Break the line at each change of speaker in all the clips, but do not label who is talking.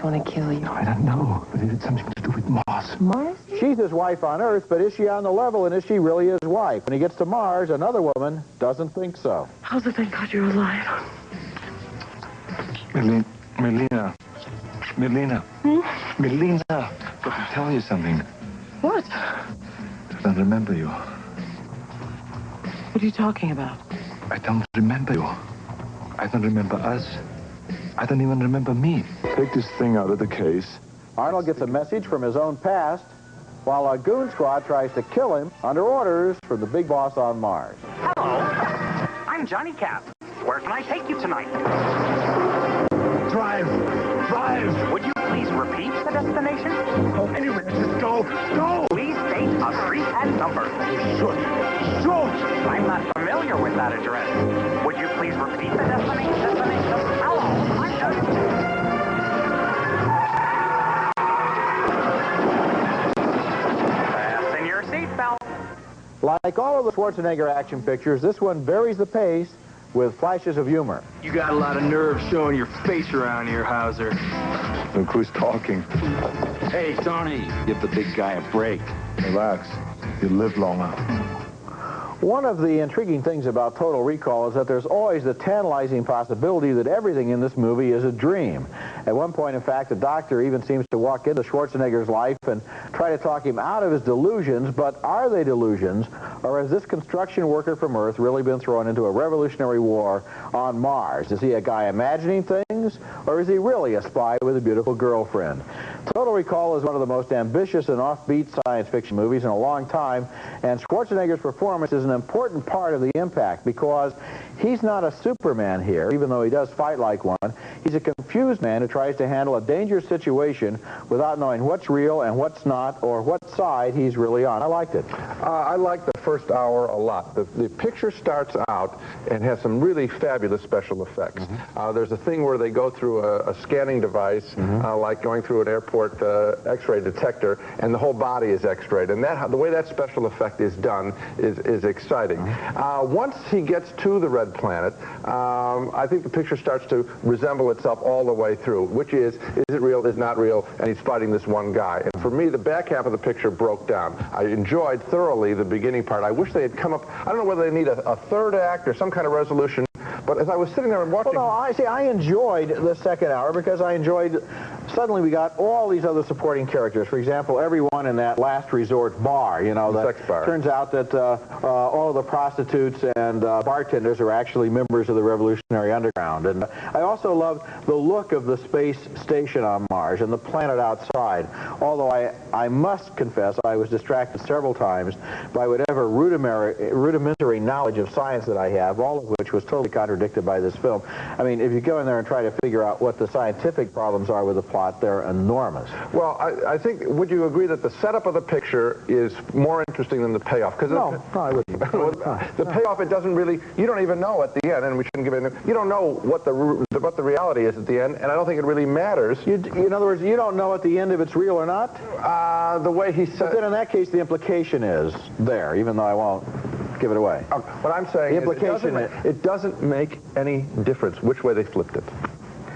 want to kill you?
I don't know, but it had something to do with Mars.
Mars?
She's his wife on Earth, but is she on the level, and is she really his wife? When he gets to Mars, another woman doesn't think so.
How's it thank God you're alive?
Melina. Let me tell you something.
What?
I don't remember you.
What are you talking about?
I don't remember you. I don't remember us. I don't even remember me. Take this thing out of the case.
Arnold gets a message from his own past, while a goon squad tries to kill him under orders from the big boss on Mars.
Hello, I'm Johnny Cap. Where can I take you tonight?
Drive!
Would you please repeat the destination?
Oh, anywhere, just go! Go!
Please state a street and number.
Shoot!
I'm not familiar with that address. Would you please repeat the destination? Hello, I'm Johnny. Fasten your seatbelt.
Like all of the Schwarzenegger action pictures, this one varies the pace with flashes of humor.
You got a lot of nerve showing your face around here, Hauser.
Look who's talking.
Hey, Tony, give the big guy a break.
Relax. You live longer.
One of the intriguing things about Total Recall is that there's always the tantalizing possibility that everything in this movie is a dream. At one point, in fact, the doctor even seems to walk into Schwarzenegger's life and try to talk him out of his delusions, but are they delusions, or has this construction worker from Earth really been thrown into a revolutionary war on Mars? Is he a guy imagining things, or is he really a spy with a beautiful girlfriend? Total Recall is one of the most ambitious and offbeat science fiction movies in a long time, and Schwarzenegger's performance is an important part of the impact because he's not a Superman here, even though he does fight like one. He's a confused man who tries to handle a dangerous situation without knowing what's real and what's not, or what side he's really on. I liked it.
I like the first hour a lot. The picture starts out and has some really fabulous special effects. There's a thing where they go through a scanning device, like going through an airport X-ray detector, and the whole body is X-rayed. And the way that special effect is done is exciting. Once he gets to the red planet, I think the picture starts to resemble itself all the way through, which is it real, is not real, and he's fighting this one guy. And for me, the back half of the picture broke down. I enjoyed thoroughly the beginning part. I wish they had come up, I don't know whether they need a third act or some kind of resolution, but as I was sitting there and watching...
Well, no, I enjoyed the second hour because I enjoyed... Suddenly we got all these other supporting characters. For example, everyone in that last resort bar, you know,
the sex bar.
Turns out that all of the prostitutes and bartenders are actually members of the Revolutionary Underground. And I also loved the look of the space station on Mars and the planet outside. Although I must confess I was distracted several times by whatever rudimentary knowledge of science that I have, all of which was totally contradicted by this film. I mean, if you go in there and try to figure out what the scientific problems are with the plot, they're enormous.
Well, I think, would you agree that the setup of the picture is more interesting than the payoff?
No, I wouldn't.
The payoff, it doesn't really, you don't even know at the end, and we shouldn't give it, you don't know what the reality is at the end, and I don't think it really matters.
In other words, you don't know at the end if it's real or not?
The way he said...
But then in that case, the implication is there, even though I won't give it away.
What I'm saying is it doesn't make any difference which way they flipped it.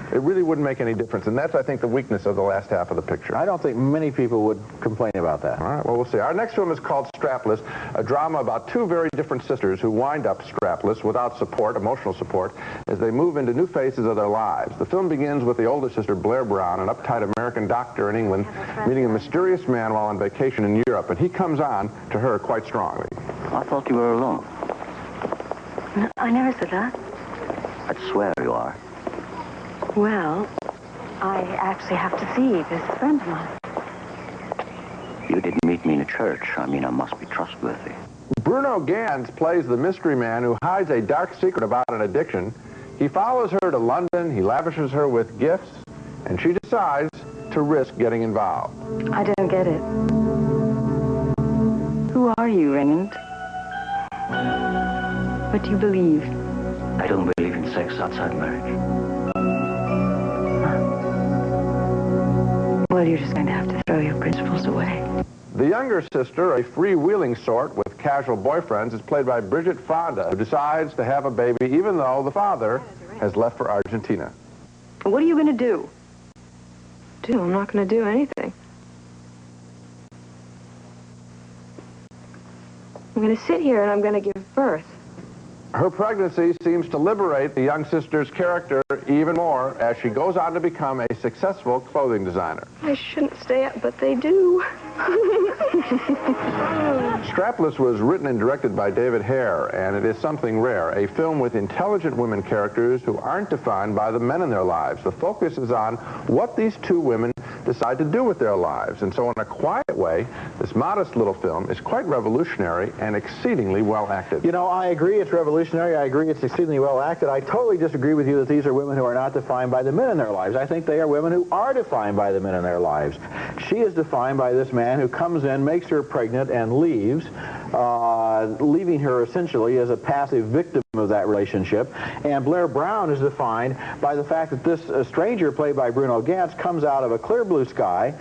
It really wouldn't make any difference, and that's, I think, the weakness of the last half of the picture.
I don't think many people would complain about that.
All right, well, we'll see. Our next film is called Strapless, a drama about two very different sisters who wind up strapless, without support, emotional support, as they move into new phases of their lives. The film begins with the older sister, Blair Brown, an uptight American doctor in England, meeting a mysterious man while on vacation in Europe, and he comes on to her quite strongly.
I thought you were alone.
No, I never said that.
I'd swear you are.
Well, I actually have to see this friend of mine.
You didn't meet me in a church. I mean, I must be trustworthy.
Bruno Ganz plays the mystery man who hides a dark secret about an addiction. He follows her to London, he lavishes her with gifts, and she decides to risk getting involved.
I don't get it. Who are you, Raymond? What do you believe?
I don't believe in sex outside marriage.
Well, you're just going to have to throw your principles away.
The younger sister, a freewheeling sort with casual boyfriends, is played by Bridget Fonda, who decides to have a baby even though the father has left for Argentina.
What are you going to do? do. I'm not going to do anything. I'm going to sit here and I'm going to give birth.
Her pregnancy seems to liberate the young sister's character even more as she goes on to become a successful clothing designer.
I shouldn't stay up, but they do.
Strapless was written and directed by David Hare, and it is something rare, a film with intelligent women characters who aren't defined by the men in their lives. The focus is on what these two women decide to do with their lives. And so in a quiet way, this modest little film is quite revolutionary and exceedingly well acted.
You know, I agree it's revolutionary. I agree it's exceedingly well acted. I totally disagree with you that these are women who are not defined by the men in their lives. I think they are women who are defined by the men in their lives. She is defined by this man who comes in, makes her pregnant, and leaves, leaving her essentially as a passive victim of that relationship. And Blair Brown is defined by the fact that this stranger, played by Bruno Ganz, comes out of a clear blue sky,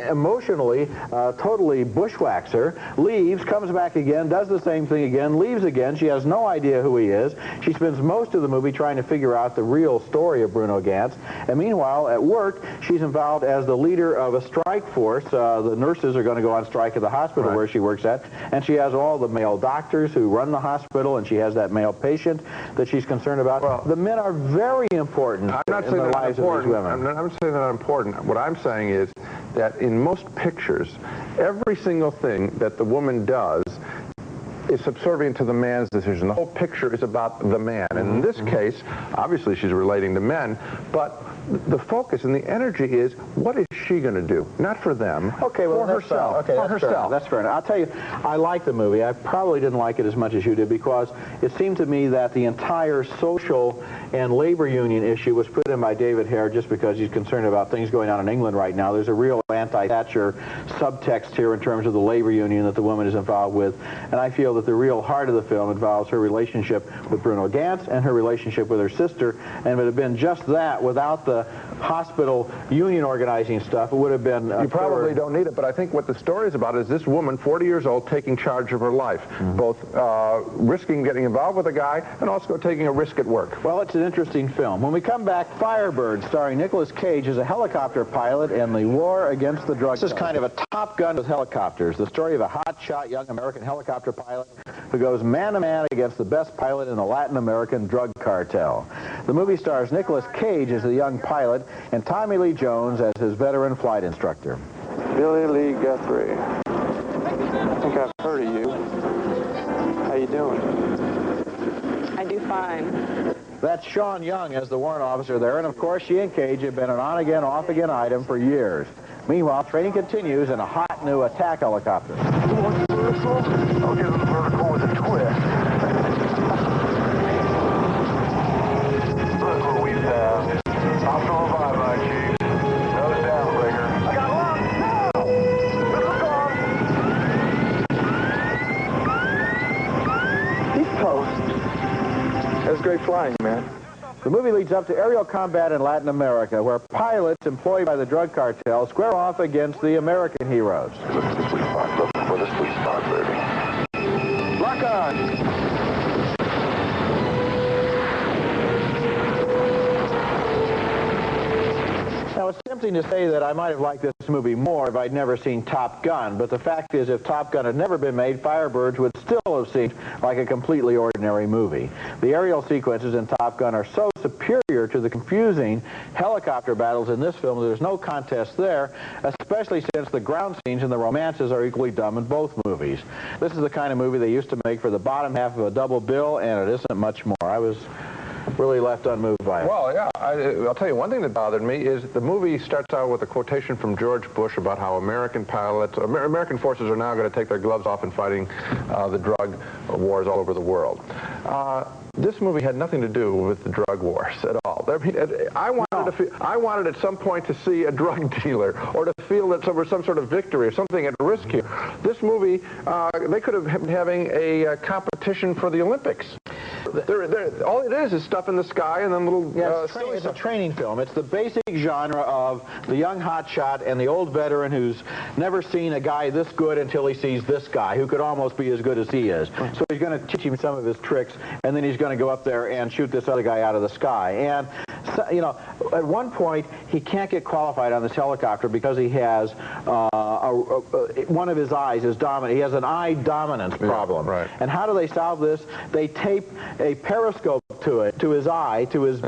emotionally, totally bushwhacks her, leaves, comes back again, does the same thing again, leaves again. She has no idea who he is. She spends most of the movie trying to figure out the real story of Bruno Ganz. And meanwhile, at work, she's involved as the leader of a strike force. The nurses are going to go on strike at the hospital where she works at. And she has all the male doctors who run the hospital, and she has that male patient that she's concerned about. Well, the men are very important in the lives of these women.
I'm not saying they're not important. What I'm saying is that in most pictures, every single thing that the woman does is subservient to the man's decision. The whole picture is about the man. And in this case, obviously she's relating to men, but the focus and the energy is, what is she going to do? Not for them,
okay, well,
for herself.
Okay,
for herself.
That's fair enough. I'll tell you, I like the movie. I probably didn't like it as much as you did because it seemed to me that the entire social and labor union issue was put in by David Hare just because he's concerned about things going on in England right now. There's a real anti-Thatcher subtext here in terms of the labor union that the woman is involved with. And I feel that the real heart of the film involves her relationship with Bruno Ganz and her relationship with her sister. And if it had been just that without the hospital union organizing stuff, it would have been...
You probably don't need it, but I think what the story is about is this woman, 40 years old, taking charge of her life, both risking getting involved with a guy and also taking a risk at work.
Well, it's an interesting film. When we come back, Firebirds, starring Nicolas Cage as a helicopter pilot in the war against the drug. This is kind of a Top Gun with helicopters, the story of a hotshot young American helicopter pilot who goes man-to-man against the best pilot in the Latin American drug cartel. The movie stars Nicolas Cage as the young pilot and Tommy Lee Jones as his veteran flight instructor.
Billy Lee Guthrie. I think I've heard of you. How you doing?
I do fine.
That's Sean Young as the warrant officer there, and of course she and Cage have been an on-again, off-again item for years. Meanwhile, training continues in a hot new attack helicopter.
You want the vertical? I'll give him the vertical with a twist. Look what we found. Hostile revive, Chief. Another downbreaker. I got luck! No! Look on!
East Coast. That was great flying, man.
The movie leads up to aerial combat in Latin America, where pilots employed by the drug cartel square off against the American heroes.
Look for the sweet spot. Look for the sweet spot, baby. Lock on!
Now, it's tempting to say that I might have liked this movie more if I'd never seen Top Gun, but the fact is, if Top Gun had never been made, Firebirds would still have seemed like a completely ordinary movie. The aerial sequences in Top Gun are so superior to the confusing helicopter battles in this film that there's no contest there, especially since the ground scenes and the romances are equally dumb in both movies. This is the kind of movie they used to make for the bottom half of a double bill, and it isn't much more. I was really left unmoved by it.
Well, yeah, I'll tell you, one thing that bothered me is the movie starts out with a quotation from George Bush about how American forces are now going to take their gloves off in fighting the drug wars all over the world. This movie had nothing to do with the drug wars at all. I wanted at some point to see a drug dealer or to feel that there was some sort of victory or something at risk here. This movie, they could have been having a competition for the Olympics. All it is stuff in the sky and then little...
it's a training film. It's the basic genre of the young hotshot and the old veteran who's never seen a guy this good until he sees this guy, who could almost be as good as he is. So he's going to teach him some of his tricks, and then he's going to go up there and shoot this other guy out of the sky. And you know, at one point, he can't get qualified on this helicopter because he has one of his eyes is dominant. He has an eye dominance problem.
Right.
And how do they solve this? They tape a periscope to it, to his eye, to his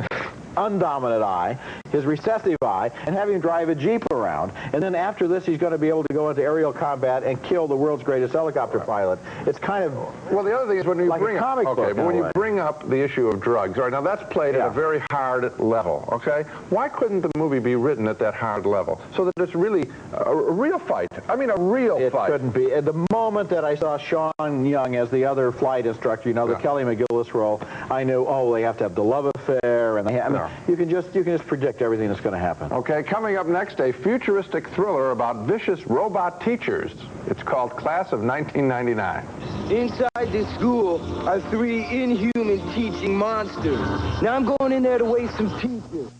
undominant eye, his recessive eye, and have him drive a Jeep around. And then after this, he's going to be able to go into aerial combat and kill the world's greatest helicopter pilot. It's kind of
well. The other thing is when you
like
bring
a comic book,
but when you bring up the issue of drugs, right? Now that's played at a very hard level. Okay, why couldn't the movie be written at that hard level so that it's really a real fight? I mean, a real fight.
It couldn't be. At the moment that I saw Sean Young as the other flight instructor, you know, the Kelly McGillis role, I knew, oh, they have to have the love affair, and they have, I mean, you can just predict everything that's going to happen.
Okay, coming up next, a futuristic thriller about vicious robot teachers. It's called Class of 1999.
Inside this school are 3 inhuman teaching monsters. Now I'm going in there to waste some teachers.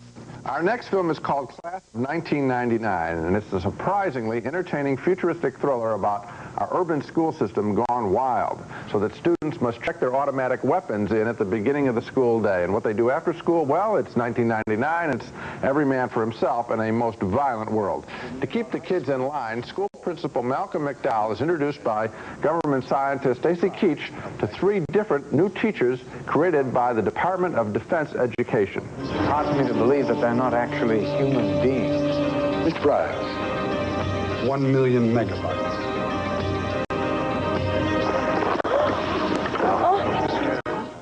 Our next film is called Class of 1999, and it's a surprisingly entertaining futuristic thriller about our urban school system gone wild, so that students must check their automatic weapons in at the beginning of the school day. And what they do after school, well, it's 1999. It's every man for himself in a most violent world. To keep the kids in line, school principal Malcolm McDowell is introduced by government scientist Stacy Keach to 3 different new teachers created by the Department of Defense Education.
It's hard for me to believe that they're not actually human beings.
It's drives 1 million megabytes.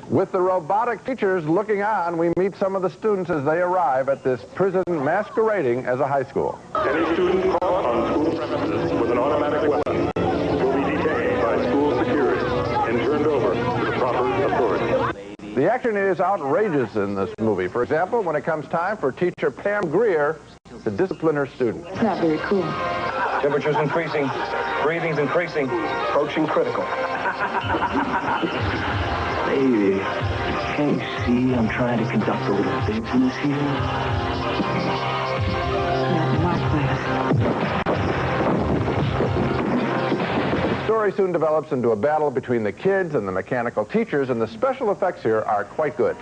With the robotic teachers looking on, we meet some of the students as they arrive at this prison masquerading as a high school.
Any student caught on school premises with an automatic weapon will be detained by school security and turned over to the proper authorities.
The action is outrageous in this movie. For example, when it comes time for teacher Pam Greer to discipline her students.
It's not very cool.
Temperature's increasing, breathing's increasing, approaching critical.
Baby, can't you see I'm trying to conduct a little business here?
Not in my class.
The story soon develops into a battle between the kids and the mechanical teachers, and the special effects here are quite good.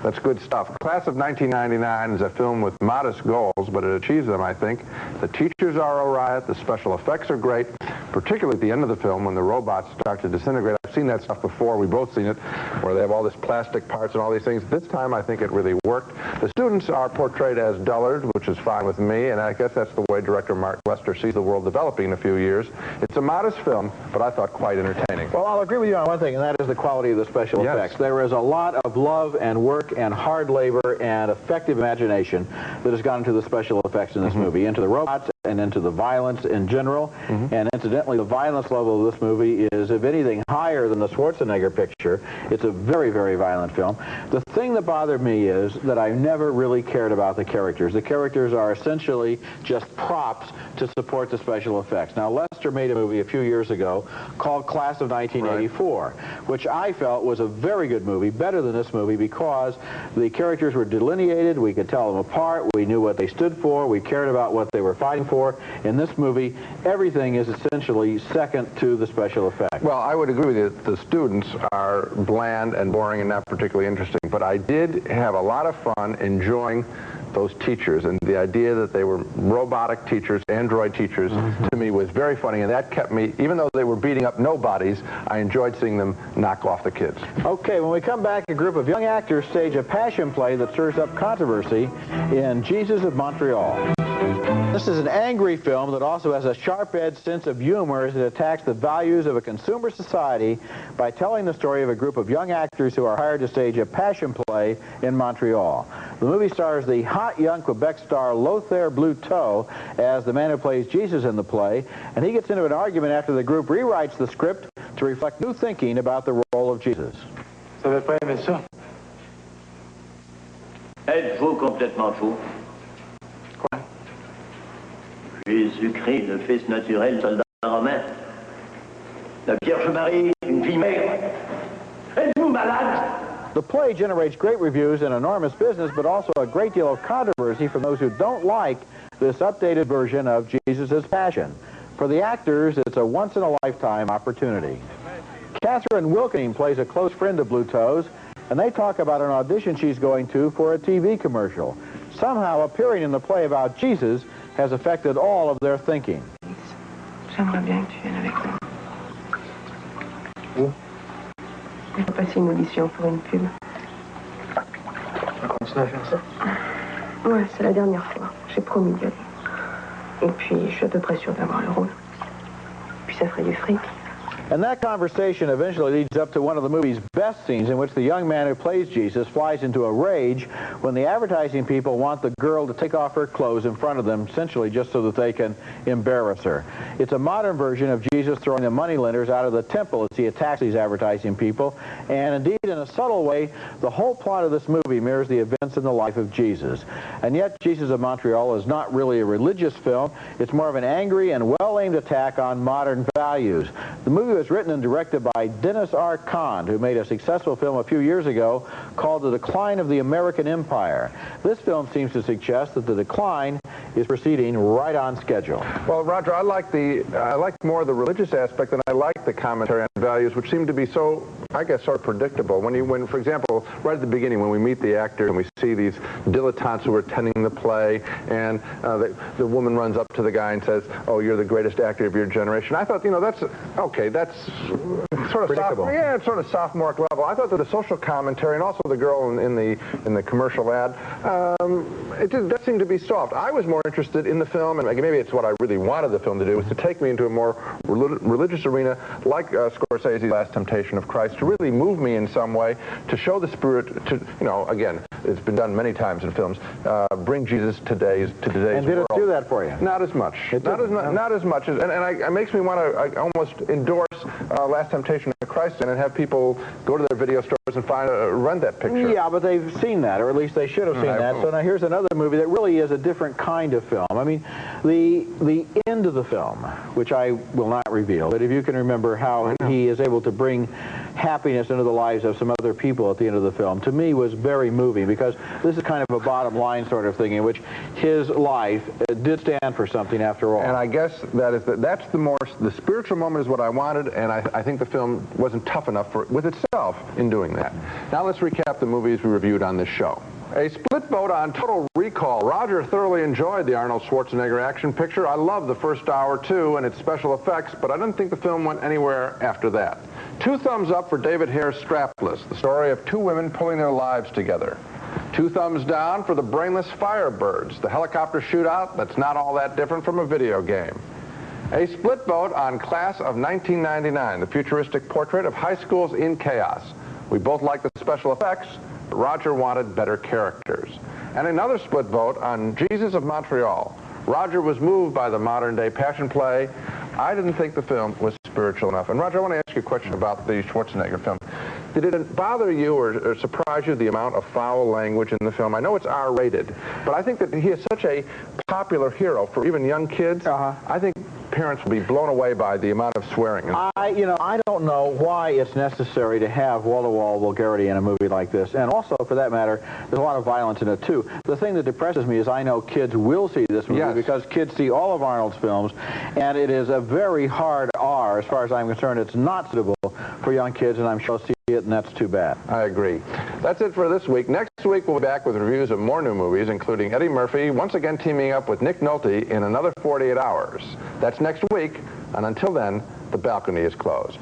That's good stuff. Class of 1999 is a film with modest goals, but it achieves them, I think. The teachers are a riot. The special effects are great, particularly at the end of the film when the robots start to disintegrate. I've seen that stuff before. We've both seen it, where they have all this plastic parts and all these things. This time, I think it really worked. The students are portrayed as dullards, which is fine with me, and I guess that's the way director Mark Lester sees the world developing in a few years. It's a modest film, but I thought quite entertaining.
Well, I'll agree with you on one thing, and that is the quality of the special effects. There is a lot of love and work and hard labor and effective imagination that has gone into the special effects in this movie, into the robots and into the violence in general. And incidentally, the violence level of this movie is, if anything, higher than the Schwarzenegger picture. It's a very, very violent film. The thing that bothered me is that I never really cared about the characters. The characters are essentially just props to support the special effects. Now, Lester made a movie a few years ago called Class of 1984, which I felt was a very good movie, better than this movie, because the characters were delineated, we could tell them apart, we knew what they stood for, we cared about what they were fighting for. In this movie, everything is essentially second to the special effects.
Well, I would agree with you that the students are bland and boring and not particularly interesting, but I did have a lot of fun enjoying those teachers, and the idea that they were robotic teachers, android teachers, to me was very funny, and that kept me, even though they were beating up nobodies, I enjoyed seeing them knock off the kids.
Okay, when we come back, a group of young actors stage a passion play that stirs up controversy in Jesus of Montreal. This is an angry film that also has a sharp-edged sense of humor as it attacks the values of a consumer society by telling the story of a group of young actors who are hired to stage a passion play in Montreal. The movie stars the hot young Quebec star Lothaire Bluteau as the man who plays Jesus in the play, and he gets into an argument after the group rewrites the script to reflect new thinking about the role of Jesus.
Ça va pas aimer ça.
Êtes-vous complètement fou?
Quoi?
Jésus-Christ, le fils naturel, soldat romain. La Vierge Marie, une fille maigre. Êtes-vous malade?
The play generates great reviews and enormous business, but also a great deal of controversy from those who don't like this updated version of Jesus' Passion. For the actors, it's a once-in-a-lifetime opportunity. Catherine Wilkening plays a close friend of Blue Toes, and they talk about an audition she's going to for a TV commercial. Somehow, appearing in the play about Jesus has affected all of their thinking.
J'aimerais bien que tu viennes avec moi. Où? On va passer une audition pour une pub.
On continue à faire ça?
Ouais, c'est la dernière fois. J'ai promis d'y aller. Et puis, je suis à peu près sûre d'avoir le rôle. Puis ça ferait du fric.
And that conversation eventually leads up to one of the movie's best scenes, in which the young man who plays Jesus flies into a rage when the advertising people want the girl to take off her clothes in front of them, essentially just so that they can embarrass her. It's a modern version of Jesus throwing the moneylenders out of the temple as he attacks these advertising people. And indeed, in a subtle way, the whole plot of this movie mirrors the events in the life of Jesus. And yet, Jesus of Montreal is not really a religious film. It's more of an angry and well-aimed attack on modern values. The movie was written and directed by Dennis R. Cant, who made a successful film a few years ago called The Decline of the American Empire. This film seems to suggest that the decline is proceeding right on schedule.
Well, Roger, I like more the religious aspect than I like the commentary on values, which seem to be so, I guess, sort of predictable. When, for example, right at the beginning, when we meet the actor and we see these dilettantes who are attending the play, and the woman runs up to the guy and says, "Oh, you're the greatest actor of your generation." I thought, that's okay. That's sort of yeah, it's sort of sophomoric level. I thought that the social commentary and also the girl in the commercial ad, that seemed to be soft. I was more interested in the film, and maybe it's what I really wanted the film to do, was to take me into a more religious arena, like Scorsese's Last Temptation of Christ, to really move me in some way, to show the spirit, to, again, it's been done many times in films, bring Jesus to today's world.
And did it do that for you?
Not as much. Not as much. And it makes me want to almost endorse Last Temptation of Christ and have people go to their video stores and rent that picture.
Yeah, but they've seen that, or at least they should have seen that. So now here's another movie that really is a different kind of film. I mean, the end of the film, which I will not reveal, but if you can remember how he is able to bring happiness into the lives of some other people at the end of the film, to me was very moving, because this is kind of a bottom line sort of thing in which his life did stand for something after all.
And I guess that's the spiritual moment is what I wanted, and I think the film wasn't tough enough with itself in doing that. Now let's recap the movies we reviewed on this show. A split vote on Total Recall. Roger thoroughly enjoyed the Arnold Schwarzenegger action picture. I loved the first hour, too, and its special effects, but I didn't think the film went anywhere after that. 2 thumbs up for David Hare's Strapless, the story of 2 women pulling their lives together. 2 thumbs down for the brainless Firebirds, the helicopter shootout that's not all that different from a video game. A split vote on Class of 1999, the futuristic portrait of high schools in chaos. We both liked the special effects, but Roger wanted better characters. And another split vote on Jesus of Montreal. Roger was moved by the modern-day passion play. I didn't think the film was spiritual enough. And Roger, I want to ask you a question about the Schwarzenegger film. Did it bother you or surprise you the amount of foul language in the film? I know it's R-rated, but I think that he is such a popular hero for even young kids. I think parents will be blown away by the amount of swearing.
I don't know why it's necessary to have wall-to-wall vulgarity in a movie like this. And also, for that matter, there's a lot of violence in it, too. The thing that depresses me is I know kids will see this movie because kids see all of Arnold's films, and it is a very hard R. As far as I'm concerned, it's not suitable for young kids, and I'm sure they'll see it, and that's too bad.
I agree. That's it for this week. Next week, we'll be back with reviews of more new movies, including Eddie Murphy, once again teaming up with Nick Nolte in another 48 hours. That's next week, and until then, the balcony is closed.